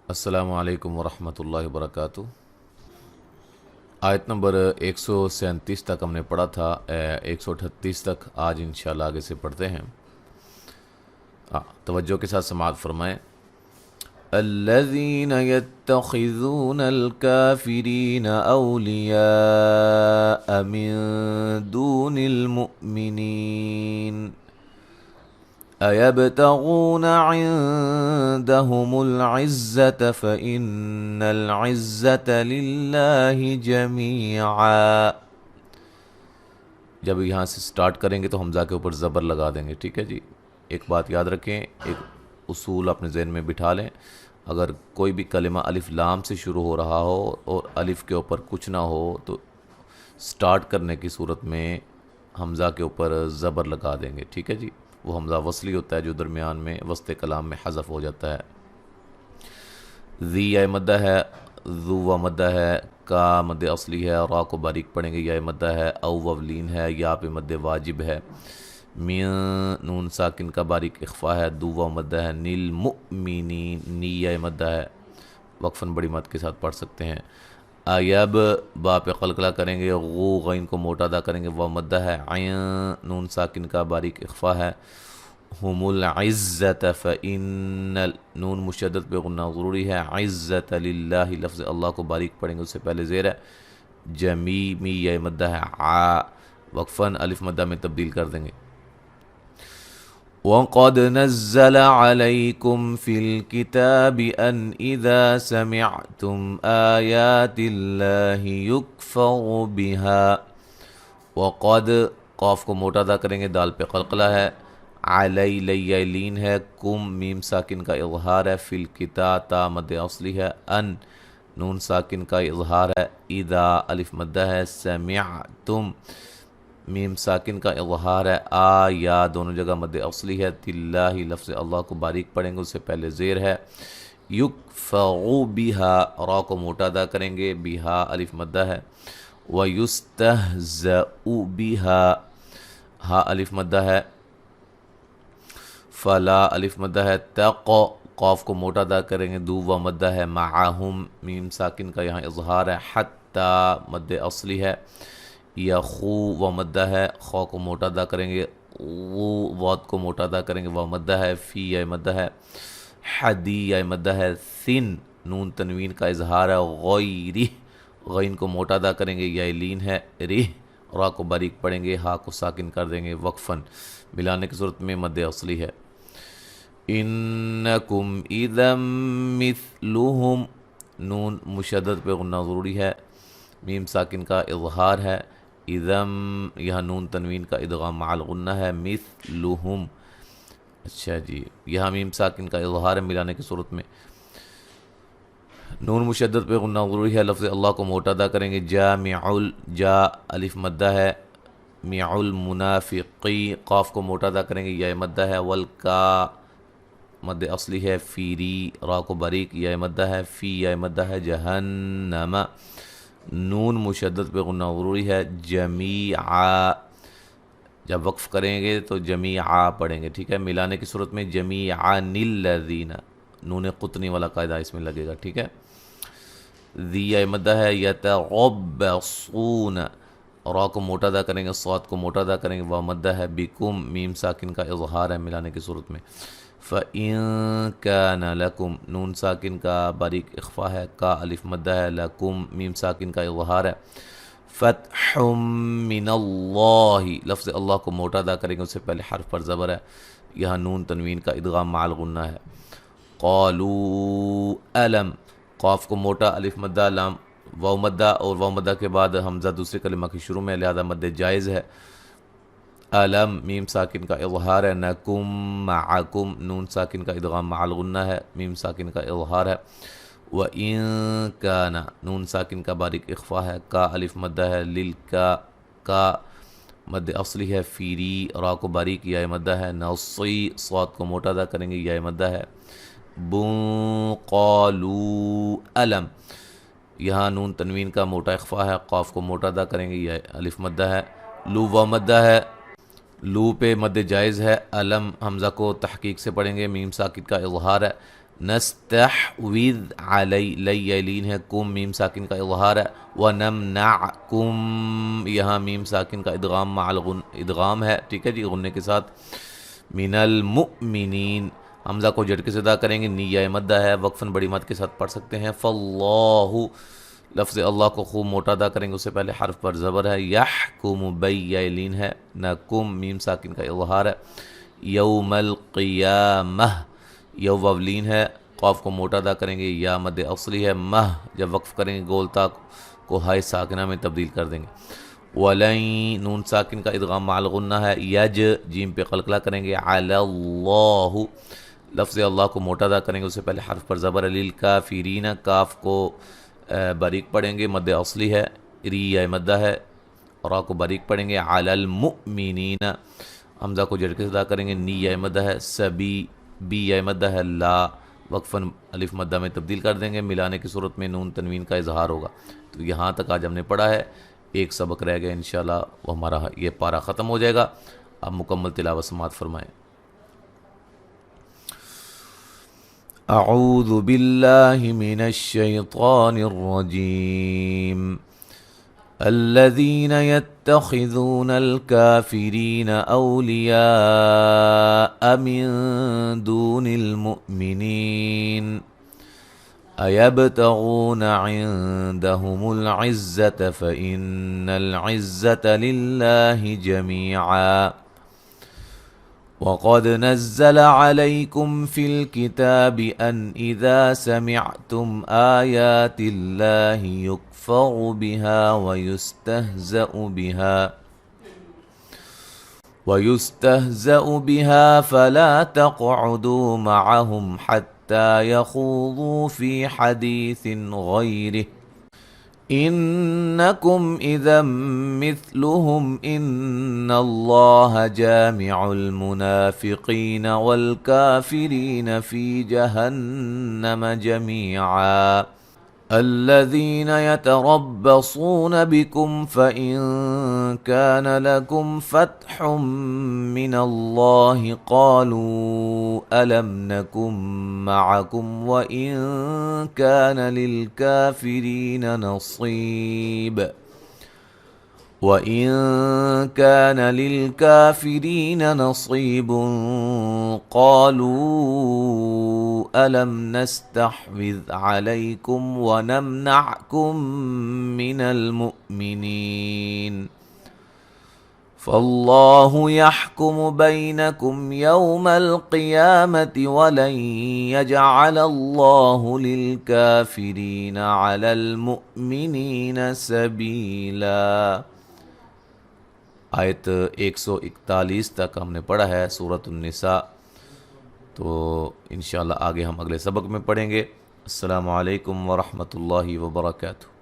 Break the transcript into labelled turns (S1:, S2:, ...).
S1: السلام علیکم ورحمۃ اللہ وبرکاتہ۔ آیت نمبر 137 تک ہم نے پڑھا تھا، 138 تک آج انشاءاللہ آگے سے پڑھتے ہیں۔ توجہ کے ساتھ سماعت فرمائیں۔ الذین یتخذون الکافرین اولیاء من دون المؤمنین أَيَبْتَغُونَ عِندَهُمُ الْعِزَّةَ فَإِنَّ الْعِزَّةَ لِلَّهِ جَمِيعًا۔ جب یہاں سے سٹارٹ کریں گے تو حمزہ کے اوپر زبر لگا دیں گے، ٹھیک ہے جی۔ ایک بات یاد رکھیں، ایک اصول اپنے ذہن میں بٹھا لیں، اگر کوئی بھی کلمہ الف لام سے شروع ہو رہا ہو اور الف کے اوپر کچھ نہ ہو تو سٹارٹ کرنے کی صورت میں حمزہ کے اوپر زبر لگا دیں گے، ٹھیک ہے جی۔ وہ حمزہ وصلی ہوتا ہے جو درمیان میں وسط کلام میں حذف ہو جاتا ہے۔ ذی یا مدہ ہے، ذو و مدہ ہے، کا مد اصلی ہے، را کو باریک پڑھیں گے، یا مدہ ہے، او وولین ہے، یا پہ مد واجب ہے، من نون ساکن کا باریک اخفا ہے، دو و مدہ ہے، نیل مؤمنین، نی یا مدہ ہے، وقفاً بڑی مد کے ساتھ پڑھ سکتے ہیں۔ ایب با پہ قلقلہ کریں گے، غو غین کو موٹا ادا کریں گے، و مدہ ہے، عین نون ساکن کا باریک اخفا ہے، ہم العزت فإن نون مشدد پہ غنہ ضروری ہے، عزت للہ لفظ اللہ کو باریک پڑھیں گے، اس سے پہلے زیر ہے، جمی می یا مدہ ہے، عا وقفاً الف مدہ میں تبدیل کر دیں گے۔ وَقَدْ نَزَّلَ عَلَيْكُمْ فِي الْكِتَابِ أَنْ إِذَا سَمِعْتُمْ آيَاتِ اللَّهِ يُكْفَرُ بِهَا۔ وَقَدْ قاف کو موٹا ادا کریں گے، دال پہ قلقلہ ہے، علی لی لین ہے، کم میم ساکن کا اظہار ہے، فی الکتا تا مد اصلی ہے، ان نون ساکن کا اظہار ہے، اذا الف مدہ ہے، سمعتم میم ساکن کا اظہار ہے، آ یا دونوں جگہ مد اصلی ہے، تلہ لفظ اللہ کو باریک پڑھیں گے، اس سے پہلے زیر ہے، یکفعو بہا را کو موٹا ادا کریں گے، بہا الف مدہ ہے، ویستہزئو بہا ہا الف مدہ ہے، فلا الف مدہ ہے، تق قاف کو موٹا ادا کریں گے، دو و مدہ ہے، معہم میم ساکن کا یہاں اظہار ہے، حتی مد اصلی ہے، یخو و مدہ ہے، خو کو موٹا ادا کریں گے، وہ واد کو موٹا ادا کریں گے، و مدہ ہے، فی یا مدہ ہے، حدی یا مدہ ہے، ثن نون تنوین کا اظہار ہے، غیری غین کو موٹا ادا کریں گے، یا لین ہے، رہ را کو باریک پڑھیں گے، ہا کو ساکن کر دیں گے، وقفاً ملانے کی صورت میں مد اصلی ہے۔ انکم اذا مثلہم نون مشدد پہ غنہ ضروری ہے، میم ساکن کا اظہار ہے، اذم یہاں نون تنوین کا ادغام مع الغنہ ہے، مثلہم اچھا جی، یہاں میم ساکن کا اظہار ہے ملانے کی صورت میں، نون مشدد پہ غنہ ضروری ہے، لفظ اللہ کو موٹا ادا کریں گے، جا الف مدہ ہے، میع المنافقی قاف کو موٹا ادا کریں گے، یا مدہ ہے، والکا مد اصلی ہے، فیری را کو باریک یا مدہ ہے، فی یا مدہ ہے، جہنم نون مشدد پہ غنہ ضروری ہے، جمیعا جب وقف کریں گے تو جمیعا پڑھیں گے، ٹھیک ہے، ملانے کی صورت میں جمیعن الذین نون قطنی والا قاعدہ اس میں لگے گا، ٹھیک ہے۔ ذی یا مدہ ہے، یتغبصون را کو موٹا ادا کریں گے، صاد کو موٹا ادا کریں گے، و مدہ ہے، بکم میم ساکن کا اظہار ہے ملانے کی صورت میں، فَإِن كَانَ لَكُمْ نون ساکن کا باریک اخفا ہے، کا الف مدہ ہے، لَكُم میم ساکن کا اظہار ہے، فتح من اللہ لفظ اللہ کو موٹا ادا کریں گے، اس سے پہلے حرف پر زبر ہے، یہاں نون تنوین کا ادغام مع الغنہ ہے، قالوا علم قاف کو موٹا الف مدہ لام واو مدہ، اور واو مدہ کے بعد حمزہ دوسرے کلمہ کی شروع میں، لہذا مد جائز ہے، علم میم ساکن کا اظہار ہے، نکم معکم نون ساکن کا ادغام مع الغنہ ہے، میم ساکن کا اظہار ہے، وَإِن كَانَ نون ساکن کا باریک اخفا ہے، کا الف مدہ ہے، للکا کا مد اصلی ہے، فیری را کو باریک یا مدہ ہے، نصی صاد کو موٹا ادا کریں گے، یا مدہ ہے، بن قالو علم یہاں نون تنوین کا موٹا اخفا ہے، قاف کو موٹا ادا کریں گے، یا الف مدہ ہے، لو و مدہ ہے، لو پہ مد جائز ہے، علم حمزہ کو تحقیق سے پڑھیں گے، میم ساکن کا اظہار ہے، نستحوذ علی لی لین ہے، کم میم ساکن کا اظہار ہے، ونمنعکم یہاں میم ساکن کا ادغام مع ادغام ہے، ٹھیک ہے جی، غنے کے ساتھ، من المؤمنین حمزہ کو جھٹکے سے ادا کریں گے، نیہ مدہ ہے، وقفاً بڑی مد کے ساتھ پڑھ سکتے ہیں، فاللہ لفظ اللہ کو خوب موٹا ادا کریں گے، اس سے پہلے حرف پر زبر ہے، یحکم بی لین ہے، نہ کم میم ساکن کا اظہار ہے، یوم القیامہ یو وولین ہے، قاف کو موٹا ادا کریں گے، یا مد اصلی ہے، مہ جب وقف کریں گے گول تا کو ہائے ساکنہ میں تبدیل کر دیں گے، ولین نون ساکن کا ادغام مع الغنہ ہے، یج جیم پہ قلقلہ کریں گے، علی اللہ لفظ اللہ کو موٹا ادا کریں گے، اس سے پہلے حرف پر زبر، للکافرین کاف کو باریک پڑھیں گے، مد اصلی ہے، ری یا مدہ ہے، را کو باریک پڑھیں گے، علی المؤمنین حمزہ کو جھٹکے سے ادا کریں گے، نی یا مدہ ہے، سبی بی یا مدہ ہے، لا وقفاً الف مدہ میں تبدیل کر دیں گے، ملانے کی صورت میں نون تنوین کا اظہار ہوگا۔ تو یہاں تک آج ہم نے پڑھا ہے، ایک سبق رہ گیا، انشاءاللہ وہ ہمارا یہ پارہ ختم ہو جائے گا۔ اب مکمل تلاوت سماعت فرمائیں۔ اعوذ باللہ من الشیطان الرجیم، الذين يتخذون الكافرين أولياء من دون المؤمنين أيبتغون عندهم العزة فإن العزة لله جميعا وقد نزل عليكم في الكتاب أن إذا سمعتم آيات الله يكفر بها ويستهزأ بها فلا تقعدوا معهم حتى يخوضوا في حديث غيره إنكم إذا مثلهم إن الله جامع المنافقين والكافرين في جهنم جميعا الذين يتربصون بكم فإن كان لكم فتح من الله قالوا ألم نكن معكم وإن كان للكافرين نصيب قالوا ألم نستحوذ عليكم ونمنعكم من المؤمنين فالله يحكم بينكم يوم القيامة ولن يجعل الله للكافرين على المؤمنين سبيلا۔ آیت 141 تک ہم نے پڑھا ہے سورۃ النساء، تو انشاءاللہ آگے ہم اگلے سبق میں پڑھیں گے۔ السلام علیکم ورحمۃ اللہ وبرکاتہ۔